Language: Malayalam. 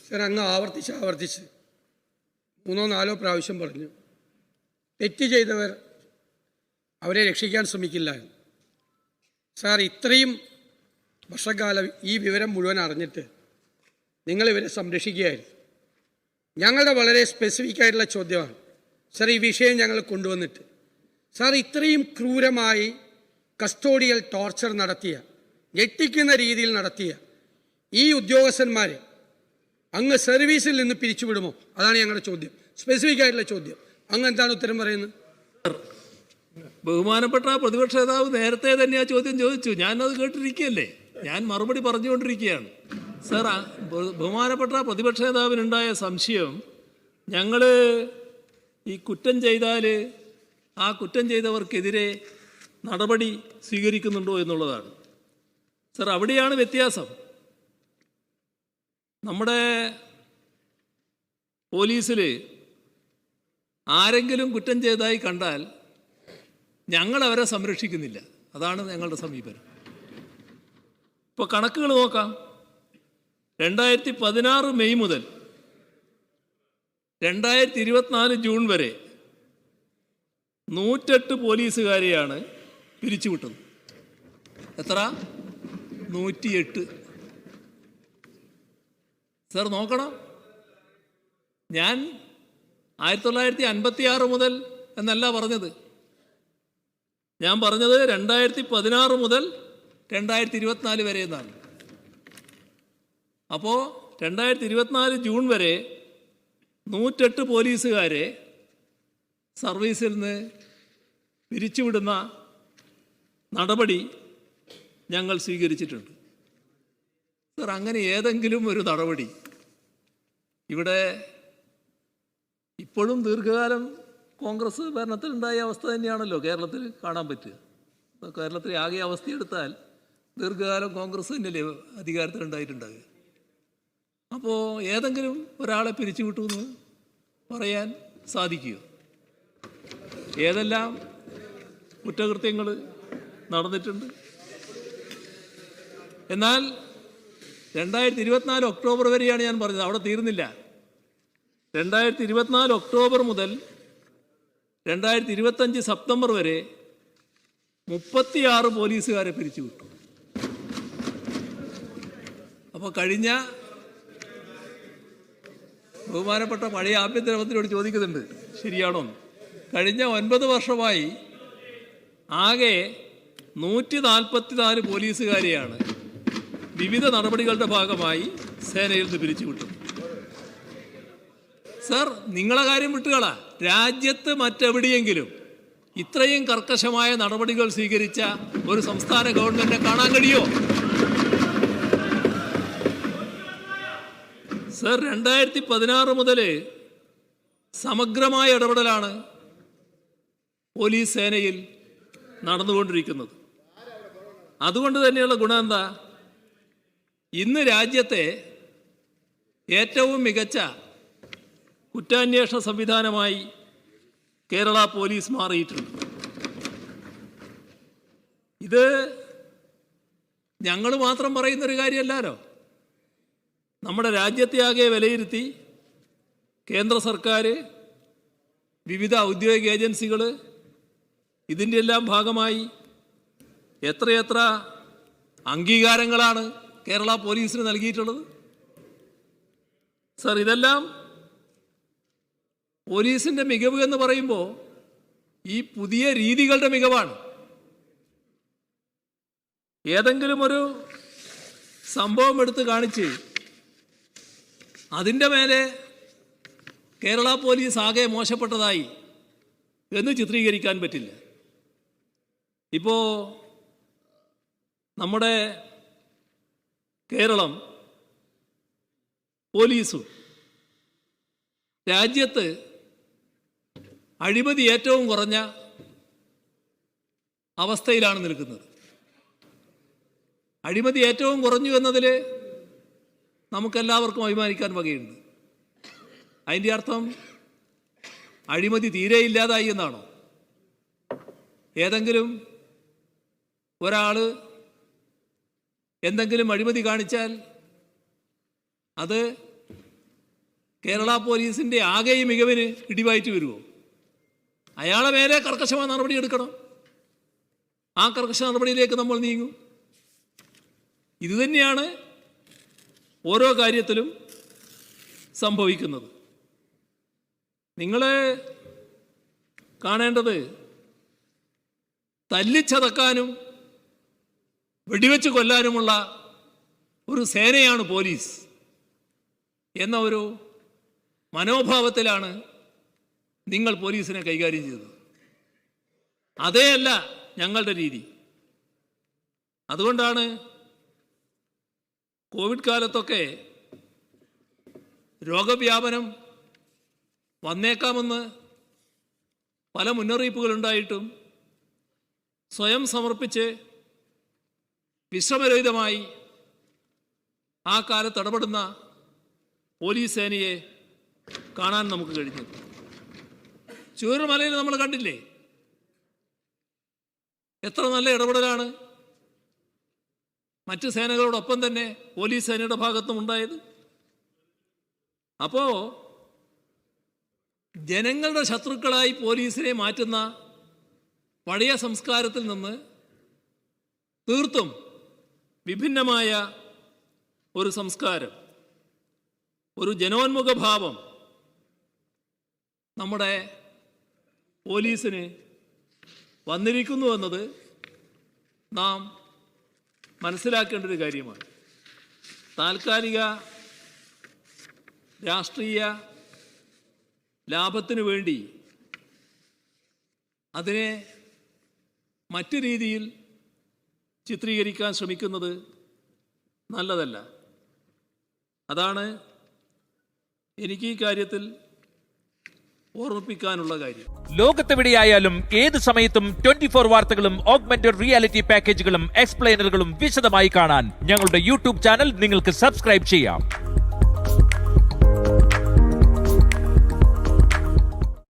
സർ, അങ്ങ് ആവർത്തിച്ച് 3-4 പ്രാവശ്യം പറഞ്ഞു തെറ്റ് ചെയ്തവർ അവരെ രക്ഷിക്കാൻ ശ്രമിക്കില്ല. സാർ, ഇത്രയും വർഷക്കാലം ഈ വിവരം മുഴുവൻ അറിഞ്ഞിട്ട് നിങ്ങളിവരെ സംരക്ഷിക്കുകയായിരുന്നു. ഞങ്ങളുടെ വളരെ സ്പെസിഫിക് ആയിട്ടുള്ള ചോദ്യമാണ് സാർ, ഈ വിഷയം ഞങ്ങൾ കൊണ്ടുവന്നിട്ട് സാർ, ഇത്രയും ക്രൂരമായി കസ്റ്റോഡിയൽ ടോർച്ചർ നടത്തിയ, ഞെട്ടിക്കുന്ന രീതിയിൽ നടത്തിയ ഈ ഉദ്യോഗസ്ഥന്മാരെ അങ്ങ് സർവീസിൽ നിന്ന് പിരിച്ചുവിടുമോ? അതാണ് ഞങ്ങളുടെ ചോദ്യം, സ്പെസിഫിക് ആയിട്ടുള്ള ചോദ്യം. അങ്ങ് എന്താണ് ഉത്തരം പറയുന്നത്? ബഹുമാനപ്പെട്ട പ്രതിപക്ഷ നേതാവ് നേരത്തെ തന്നെ ആ ചോദ്യം ചോദിച്ചു. ഞാനത് കേട്ടിരിക്കുകയല്ലേ, ഞാൻ മറുപടി പറഞ്ഞുകൊണ്ടിരിക്കുകയാണ്. സാർ, ബഹുമാനപ്പെട്ട പ്രതിപക്ഷ നേതാവിനുണ്ടായ സംശയം ഞങ്ങൾ ഈ കുറ്റം ചെയ്താൽ ആ കുറ്റം ചെയ്തവർക്കെതിരെ നടപടി സ്വീകരിക്കുന്നുണ്ടോ എന്നുള്ളതാണ്. സാർ, അവിടെയാണ് വ്യത്യാസം. നമ്മുടെ പോലീസിൽ ആരെങ്കിലും കുറ്റം ചെയ്തതായി കണ്ടാൽ ഞങ്ങളവരെ സംരക്ഷിക്കുന്നില്ല. അതാണ് ഞങ്ങളുടെ സമീപനം. ഇപ്പോൾ കണക്കുകൾ നോക്കാം. 2016 മെയ് മുതൽ 2024 ജൂൺ വരെ 108 പോലീസുകാരെയാണ് പിരിച്ചുവിട്ടത്. എത്ര? 108. സാർ നോക്കണം, ഞാൻ 1956 മുതൽ എന്നല്ല പറഞ്ഞത്. ഞാൻ പറഞ്ഞത് 2016 മുതൽ 2024 വരെ എന്നാണ്. അപ്പോൾ 2024 ജൂൺ വരെ 108 പോലീസുകാരെ സർവീസിൽ നിന്ന് പിരിച്ചുവിടുന്ന നടപടി ഞങ്ങൾ സ്വീകരിച്ചിട്ടുണ്ട്. സർ, അങ്ങനെ ഏതെങ്കിലും ഒരു നടപടി ഇവിടെ ഇപ്പോഴും ദീർഘകാലം കോൺഗ്രസ് ഭരണത്തിലുണ്ടായ അവസ്ഥ തന്നെയാണല്ലോ കേരളത്തിൽ കാണാൻ പറ്റുക. കേരളത്തിലെ ആകെ അവസ്ഥയെടുത്താൽ ദീർഘകാലം കോൺഗ്രസ് തന്നെയല്ലേ അധികാരത്തിലുണ്ടായിട്ടുണ്ടാകുക. അപ്പോൾ ഏതെങ്കിലും ഒരാളെ പിരിച്ചുവിട്ടു എന്ന് പറയാൻ സാധിക്കുമോ? ഏതെല്ലാം കുറ്റകൃത്യങ്ങൾ നടന്നിട്ടുണ്ട്? എന്നാൽ 2024 ഒക്ടോബർ വരെയാണ് ഞാൻ പറഞ്ഞത്, അവിടെ തീർന്നില്ല. 2024 ഒക്ടോബർ മുതൽ 2025 സെപ്റ്റംബർ വരെ 36 പോലീസുകാരെ പിരിച്ചുവിട്ടു. അപ്പോൾ കഴിഞ്ഞ ബഹുമാനപ്പെട്ട പഴയ ആഭ്യന്തരമന്ത്രിയോട് ചോദിക്കുന്നുണ്ട്, ശരിയാണോ? കഴിഞ്ഞ 9 വർഷമായി ആകെ 144 പോലീസുകാരെയാണ് വിവിധ നടപടികളുടെ ഭാഗമായി സേനയിൽ നിന്ന് പിരിച്ചുവിട്ടു. സർ, നിങ്ങളെ കാര്യം വിട്ടുകളാ, രാജ്യത്ത് മറ്റെവിടെയെങ്കിലും ഇത്രയും കർക്കശമായ നടപടികൾ സ്വീകരിച്ച ഒരു സംസ്ഥാന ഗവൺമെന്റിനെ കാണാൻ കഴിയോ? സർ, 2016 മുതൽ സമഗ്രമായ ഇടപെടലാണ് പോലീസ് സേനയിൽ നടന്നുകൊണ്ടിരിക്കുന്നത്. അതുകൊണ്ട് തന്നെയുള്ള ഗുണം എന്താ? ഇന്ന് രാജ്യത്തെ ഏറ്റവും മികച്ച കുറ്റാന്വേഷണ സംവിധാനമായി കേരള പോലീസ് മാറിയിട്ടുണ്ട്. ഇത് ഞങ്ങൾ മാത്രം പറയുന്നൊരു കാര്യമല്ലല്ലോ. നമ്മുടെ രാജ്യത്തെ ആകെ വിലയിരുത്തി കേന്ദ്ര സർക്കാർ, വിവിധ ഔദ്യോഗിക ഏജൻസികൾ, ഇതിൻ്റെ എല്ലാം ഭാഗമായി എത്രയെത്ര അംഗീകാരങ്ങളാണ് കേരള പോലീസിന് നൽകിയിട്ടുള്ളത്. സർ, ഇതെല്ലാം പോലീസിൻ്റെ മികവ് എന്ന് പറയുമ്പോൾ ഈ പുതിയ രീതികളുടെ മികവാണ്. ഏതെങ്കിലും ഒരു സംഭവം എടുത്ത് കാണിച്ച് അതിൻ്റെ മേലെ കേരള പോലീസ് ആകെ മോശപ്പെട്ടതായി എന്ന് ചിത്രീകരിക്കാൻ പറ്റില്ല. ഇപ്പോൾ നമ്മുടെ കേരളം പോലീസും രാജ്യത്ത് അഴിമതി ഏറ്റവും കുറഞ്ഞ അവസ്ഥയിലാണ് നിൽക്കുന്നത്. അഴിമതി ഏറ്റവും കുറഞ്ഞു എന്നതിൽ നമുക്കെല്ലാവർക്കും അഭിമാനിക്കാൻ വകയുണ്ട്. അതിൻ്റെ അർത്ഥം അഴിമതി തീരെ ഇല്ലാതായി എന്നാണോ? ഏതെങ്കിലും ഒരാൾ എന്തെങ്കിലും അഴിമതി കാണിച്ചാൽ അത് കേരള പോലീസിൻ്റെ ആകെ ഈ മികവിന് ഇടിവായിട്ട് വരുമോ? അയാളെ മേലെ കർക്കശമായ നടപടി എടുക്കണം. ആ കർക്കശ നടപടിയിലേക്ക് നമ്മൾ നീങ്ങും. ഇതുതന്നെയാണ് ഓരോ കാര്യത്തിലും സംഭവിക്കുന്നത്. നിങ്ങൾ കാണേണ്ടത് തല്ലിച്ചതക്കാനും വെടിവെച്ച് കൊല്ലാനുമുള്ള ഒരു സേനയാണ് പോലീസ് എന്ന ഒരു മനോഭാവത്തിലാണ് നിങ്ങൾ പോലീസിനെ കൈകാര്യം ചെയ്തത്. അതേയല്ല ഞങ്ങളുടെ രീതി. അതുകൊണ്ടാണ് കോവിഡ് കാലത്തൊക്കെ രോഗവ്യാപനം വന്നേക്കാമെന്ന് പല മുന്നറിയിപ്പുകളുണ്ടായിട്ടും സ്വയം സമർപ്പിച്ച് വിശ്രമരഹിതമായി ആ കാലത്ത് ഇടപെടുന്ന പോലീസ് സേനയെ കാണാൻ നമുക്ക് കഴിഞ്ഞു. ചൂരൽമലയിൽ നമ്മൾ കണ്ടില്ലേ എത്ര നല്ല ഇടപെടലാണ് മറ്റ് സേനകളോടൊപ്പം തന്നെ പോലീസ് സേനയുടെ ഭാഗത്തും ഉണ്ടായത്. അപ്പോൾ ജനങ്ങളുടെ ശത്രുക്കളായി പോലീസിനെ മാറ്റുന്ന പഴയ സംസ്കാരത്തിൽ നിന്ന് തീർത്തും വിഭിന്നമായ ഒരു സംസ്കാരം, ഒരു ജനോന്മുഖ ഭാവം നമ്മുടെ പോലീസിന് വന്നിരിക്കുന്നു എന്നത് നാം മനസ്സിലാക്കേണ്ട ഒരു കാര്യമാണ്. താൽക്കാലിക രാഷ്ട്രീയ ലാഭത്തിനു വേണ്ടി അതിനെ മറ്റു രീതിയിൽ ചിത്രീകരിക്കാൻ ശ്രമിക്കുന്നത് നല്ലതല്ല. അതാണ് എനിക്ക് ഈ കാര്യത്തിൽ ഓർമ്മിപ്പിക്കാനുള്ള കാര്യം. ലോകത്തെവിടെയായാലും ഏത് സമയത്തും 24 വാർത്തകളും ഓഗ്മെന്റഡ് റിയാലിറ്റി പാക്കേജുകളും എക്സ്പ്ലെയിനറുകളും വിശദമായി കാണാൻ ഞങ്ങളുടെ യൂട്യൂബ് ചാനൽ നിങ്ങൾക്ക് സബ്സ്ക്രൈബ് ചെയ്യാം.